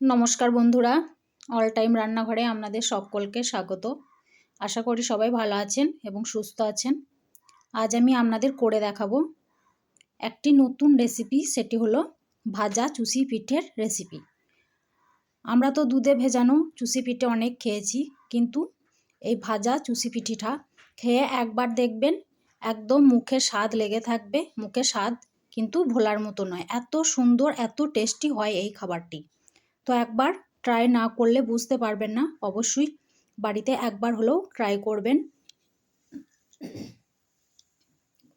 নমস্কার বন্ধুরা, all time রান্নাঘরে আপনাদের সকলকে স্বাগত। আশা করি সবাই ভালো আছেন এবং সুস্থ আছেন। আজ আমি আপনাদের করে দেখাবো একটি নতুন রেসিপি, সেটি হলো ভাজা চুষি পিঠের রেসিপি। আমরা তো দুধে ভেজানো চুষি পিঠে অনেক খেয়েছি, কিন্তু এই ভাজা চুষি পিঠেটা খেয়ে একবার দেখবেন একদম মুখে স্বাদ লেগে থাকবে। মুখে স্বাদ কিন্তু ভোলার মতো নয়, এত সুন্দর এত টেস্টি হয় এই খাবারটি। তো একবার ট্রাই না করলে বুঝতে পারবেন না, অবশ্যই বাড়িতে একবার হলেও ট্রাই করবেন।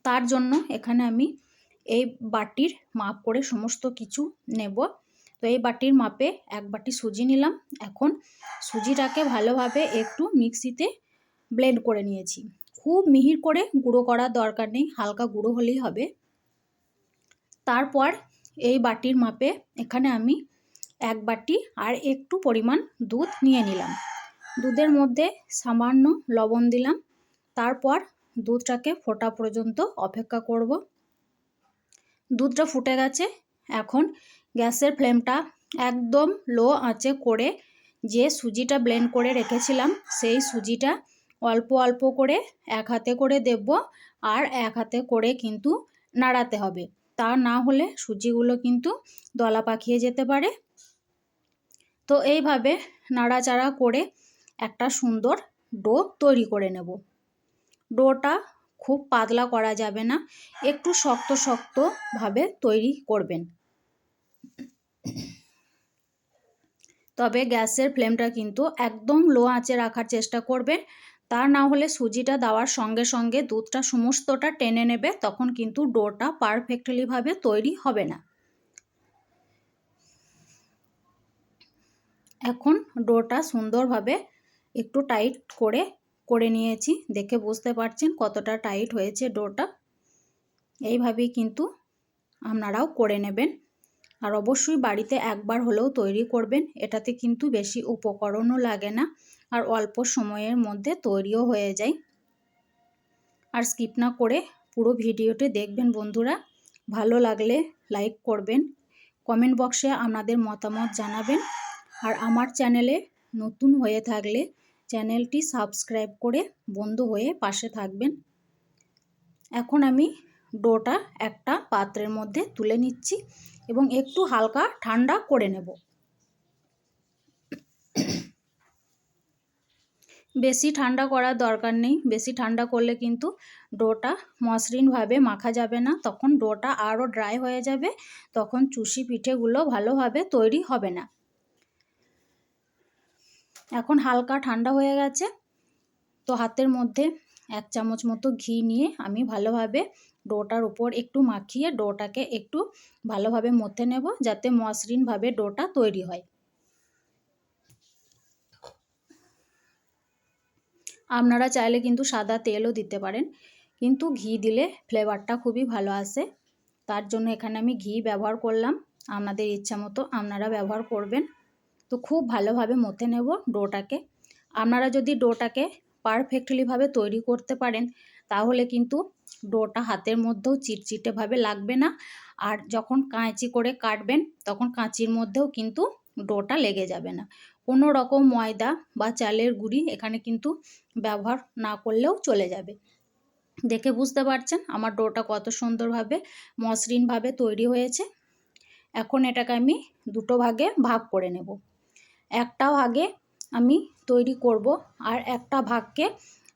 তার জন্য এখানে আমি এই বাটির মাপ করে সমস্ত কিছু নেব। তো এই বাটির মাপে এক বাটি সুজি নিলাম। এখন সুজিটাকে ভালোভাবে একটু মিক্সিতে ব্লেন্ড করে নিয়েছি। খুব মিহির করে গুঁড়ো করার দরকার নেই, হালকা গুঁড়ো হলেই হবে। তারপর এই বাটির মাপে এখানে আমি এক বাটি আর একটু পরিমাণ দুধ নিয়ে নিলাম। দুধের মধ্যে সামান্য লবণ দিলাম। তারপর দুধটাকে ফোটা পর্যন্ত অপেক্ষা করব। দুধটা ফুটে গেছে। এখন গ্যাসের ফ্লেমটা একদম লো আঁচে করে যে সুজিটা ব্লেন্ড করে রেখেছিলাম সেই সুজিটা অল্প অল্প করে এক হাতে করে দেব, আর এক হাতে করে কিন্তু নাড়াতে হবে। তা না হলে সুজিগুলো কিন্তু দলা পাকিয়ে যেতে পারে। তো এইভাবে নাড়াচাড়া করে একটা সুন্দর ডো তৈরি করে নেব। ডোটা খুব পাতলা করা যাবে না, একটু শক্ত শক্তভাবে তৈরি করবেন। তবে গ্যাসের ফ্লেমটা কিন্তু একদম লো আঁচে রাখার চেষ্টা করবেন। তা না হলে সুজিটা দেওয়ার সঙ্গে সঙ্গে দুধটা সমস্তটা টেনে নেবে, তখন কিন্তু ডোটা পারফেক্টলিভাবে তৈরি হবে না। এখন ডোটা সুন্দরভাবে একটু টাইট করে নিয়েছি। দেখে বুঝতে পারছেন কতটা টাইট হয়েছে ডোটা। এইভাবেই কিন্তু আপনারাও করে নেবেন, আর অবশ্যই বাড়িতে একবার হলেও তৈরি করবেন। এটাতে কিন্তু বেশি উপকরণও লাগে না, আর অল্প সময়ের মধ্যে তৈরিও হয়ে যায়। আর স্কিপ না করে পুরো ভিডিওটি দেখবেন বন্ধুরা। ভালো লাগলে লাইক করবেন, কমেন্ট বক্সে আপনাদের মতামত জানাবেন, আর আমার চ্যানেলে নতুন হয়ে থাকলে চ্যানেলটি সাবস্ক্রাইব করে বন্ধু হয়ে পাশে থাকবেন। এখন আমি ডোটা একটা পাত্রের মধ্যে তুলে নিচ্ছি এবং একটু হালকা ঠান্ডা করে নেব। বেশি ঠান্ডা করার দরকার নেই, বেশি ঠান্ডা করলে কিন্তু ডোটা মসৃণভাবে মাখা যাবে না, তখন ডোটা আরও ড্রাই হয়ে যাবে, তখন চুষি পিঠেগুলো ভালোভাবে তৈরি হবে না। এখন হালকা ঠান্ডা হয়ে গেছে, তো হাতের মধ্যে 1 চামচ মতো ঘি নিয়ে আমি ভালোভাবে ডোটার উপর একটু মাখিয়ে ডোটাকে একটু ভালোভাবে মথে নেব, যাতে মসৃণভাবে ডোটা তৈরি হয়। আপনারা চাইলে কিন্তু সাদা তেলও দিতে পারেন, কিন্তু ঘি দিলে ফ্লেভারটা খুবই ভালো আসে। তার জন্য এখানে আমি ঘি ব্যবহার করলাম। আপনাদের ইচ্ছা মতো আপনারা ব্যবহার করবেন। তো খুব ভালোভাবে মথে নেব ডোটাকে। আপনারা যদি ডোটাকে পারফেক্টলিভাবে তৈরি করতে পারেন, তাহলে কিন্তু ডোটা হাতের মধ্যেও চিটচিটেভাবে লাগবে না, আর যখন কাঁচি করে কাটবেন তখন কাঁচির মধ্যেও কিন্তু ডোটা লেগে যাবে না। কোনো রকম ময়দা বা চালের গুঁড়ি এখানে কিন্তু ব্যবহার না করলেও চলে যাবে। দেখে বুঝতে পারছেন আমার ডোটা কত সুন্দরভাবে মসৃণভাবে তৈরি হয়েছে। এখন এটাকে আমি দুটো ভাগে ভাগ করে নেব। একটা ভাগে আমি তৈরি করব, আর একটা ভাগকে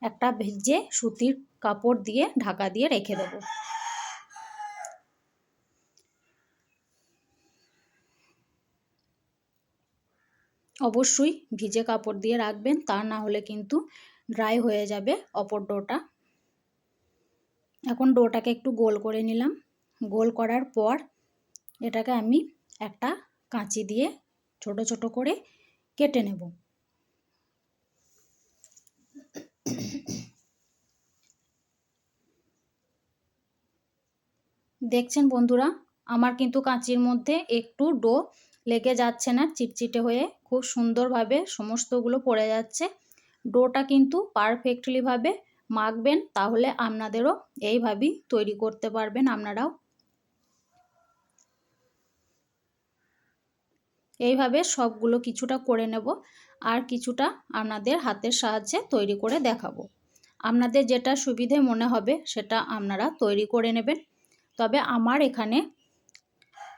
একটা ভেজে সুতির কাপড় দিয়ে ঢাকা দিয়ে রেখে দেব। অবশ্যই ভিজে কাপড় দিয়ে রাখবেন, তা না হলে কিন্তু ড্রাই হয়ে যাবে অপর ডোটা। এখন ডোটাকে একটু গোল করে নিলাম। গোল করার পর এটাকে আমি একটা কাঁচি দিয়ে ছোট ছোট করে কেটে নেব। দেখছেন বন্ধুরা, আমার কিন্তু কাঁচির মধ্যে একটু ডো লেগে যাচ্ছে না, চিটচিটে হয়ে খুব সুন্দরভাবে সমস্তগুলো পড়ে যাচ্ছে। ডোটা কিন্তু পারফেক্টলিভাবে মাখবেন, তাহলে আপনাদেরও এইভাবেই তৈরি করতে পারবেন আপনারাও। এইভাবে সবগুলো কিছুটা করে নেব, আর কিছুটা আপনাদের হাতের সাহায্যে তৈরি করে দেখাবো। আপনাদের যেটা সুবিধে মনে হবে সেটা আপনারা তৈরি করে নেবেন। তবে আমার এখানে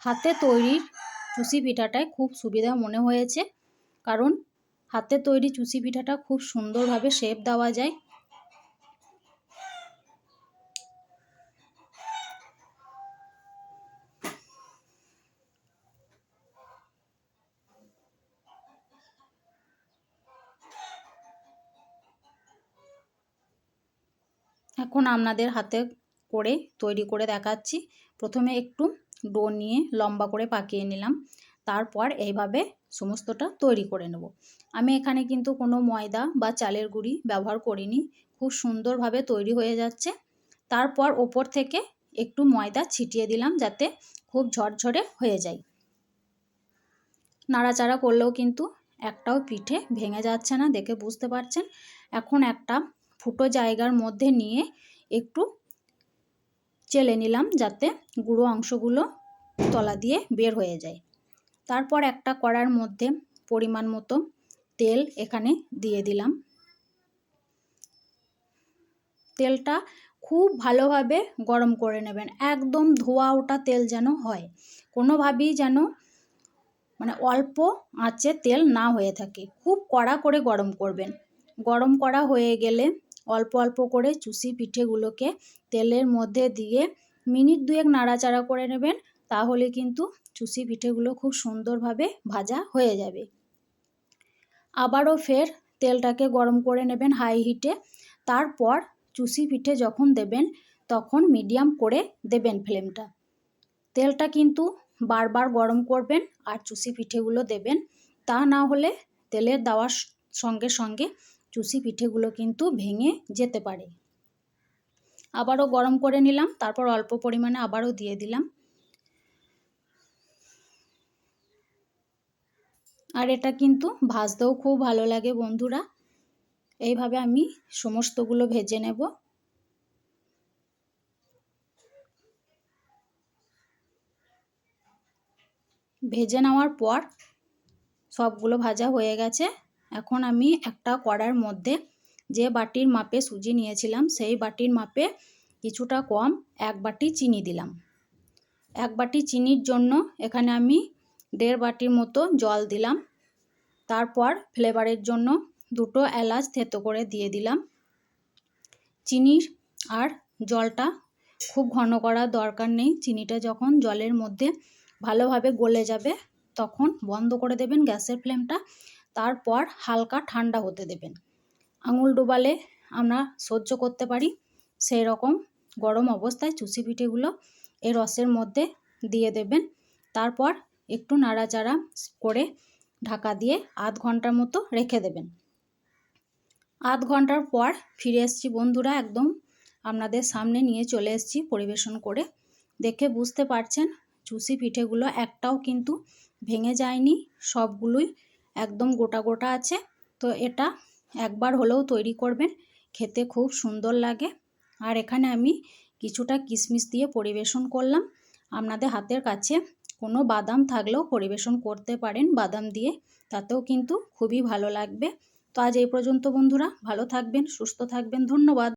হাতে তৈরির চুষি পিঠাটাই খুব সুবিধা মনে হয়েছে, কারণ হাতে তৈরি চুষি পিঠাটা খুব সুন্দরভাবে শেপ দেওয়া যায়। এখন আপনাদের হাতে করে তৈরি করে দেখাচ্ছি। প্রথমে একটু ডো নিয়ে লম্বা করে পাকিয়ে নিলাম, তারপর এইভাবে সমস্তটা তৈরি করে নেব। আমি এখানে কিন্তু কোনো ময়দা বা চালের গুঁড়ি ব্যবহার করিনি, খুব সুন্দরভাবে তৈরি হয়ে যাচ্ছে। তারপর ওপর থেকে একটু ময়দা ছিটিয়ে দিলাম যাতে খুব ঝরঝরে হয়ে যায়। নাড়াচাড়া করলেও কিন্তু একটাও পিঠে ভেঙে যাচ্ছে না, দেখে বুঝতে পারছেন। এখন একটা ফুটো জায়গার মধ্যে নিয়ে একটু চেলে নিলাম যাতে গুঁড়ো অংশগুলো তলা দিয়ে বের হয়ে যায়। তারপর একটা কড়ার মধ্যে পরিমাণ মতো তেল এখানে দিয়ে দিলাম। তেলটা খুব ভালোভাবে গরম করে নেবেন, একদম ধোয়া ওঠা তেল যেন হয়, কোনোভাবেই যেন অল্প আঁচে তেল না হয়ে থাকে। খুব কড়া করে গরম করবেন। গরম করা হয়ে গেলে অল্প অল্প করে চুষি পিঠেগুলোকে তেলের মধ্যে দিয়ে মিনিট 2 নাড়াচাড়া করে নেবেন, তাহলে কিন্তু চুষি পিঠেগুলো খুব সুন্দরভাবে ভাজা হয়ে যাবে। আবারও ফের তেলটাকে গরম করে নেবেন হাই হিটে। তারপর চুষি পিঠে যখন দেবেন তখন মিডিয়াম করে দেবেন ফ্লেমটা। তেলটা কিন্তু বারবার গরম করবেন আর চুষি পিঠেগুলো দেবেন, তা না হলে তেলের দেওয়ার সঙ্গে সঙ্গে চুষি পিঠেগুলো কিন্তু ভেঙে যেতে পারে। আবারও গরম করে নিলাম, তারপর অল্প পরিমাণে আবারও দিয়ে দিলাম। আর এটা কিন্তু ভাজতেও খুব ভালো লাগে বন্ধুরা। এইভাবে আমি সমস্তগুলো ভেজে নেব। ভেজে নেওয়ার পর সবগুলো ভাজা হয়ে গেছে। এখন আমি একটা কড়ার মধ্যে যে বাটির মাপে সুজি নিয়েছিলাম সেই বাটির মাপে কিছুটা কম 1 বাটি চিনি দিলাম। 1 বাটি চিনির জন্য এখানে আমি 1.5 বাটির মতো জল দিলাম। তারপর ফ্লেভারের জন্য 2টো এলাচ থেতো করে দিয়ে দিলাম। চিনির আর জলটা খুব ঘন করার দরকার নেই। চিনিটা যখন জলের মধ্যে ভালোভাবে গলে যাবে তখন বন্ধ করে দেবেন গ্যাসের ফ্লেমটা। তারপর হালকা ঠান্ডা হতে দেবেন। আঙুল ডোবালে আমরা সহ্য করতে পারি সেই রকম গরম অবস্থায় চুষি পিঠেগুলো এই রসের মধ্যে দিয়ে দেবেন। তারপর একটু নাড়াচাড়া করে ঢাকা দিয়ে আধ ঘন্টার মতো রেখে দেবেন। আধ ঘন্টার পর ফিরে এসেছি বন্ধুরা, একদম আপনাদের সামনে নিয়ে চলে এসেছি পরিবেশন করে। দেখে বুঝতে পারছেন চুষি পিঠেগুলো একটাও কিন্তু ভেঙে যায়নি, সবগুলোই একদম গোটা গোটা আছে। তো এটা একবার হলেও তৈরি করবেন, খেতে খুব সুন্দর লাগে। আর এখানে আমি কিছুটা কিশমিশ দিয়ে পরিবেশন করলাম। আপনাদের হাতের কাছে কোনো বাদাম থাকলেও পরিবেশন করতে পারেন বাদাম দিয়ে, তাতেও কিন্তু খুবই ভালো লাগবে। তো আজ এই পর্যন্ত বন্ধুরা, ভালো থাকবেন, সুস্থ থাকবেন, ধন্যবাদ।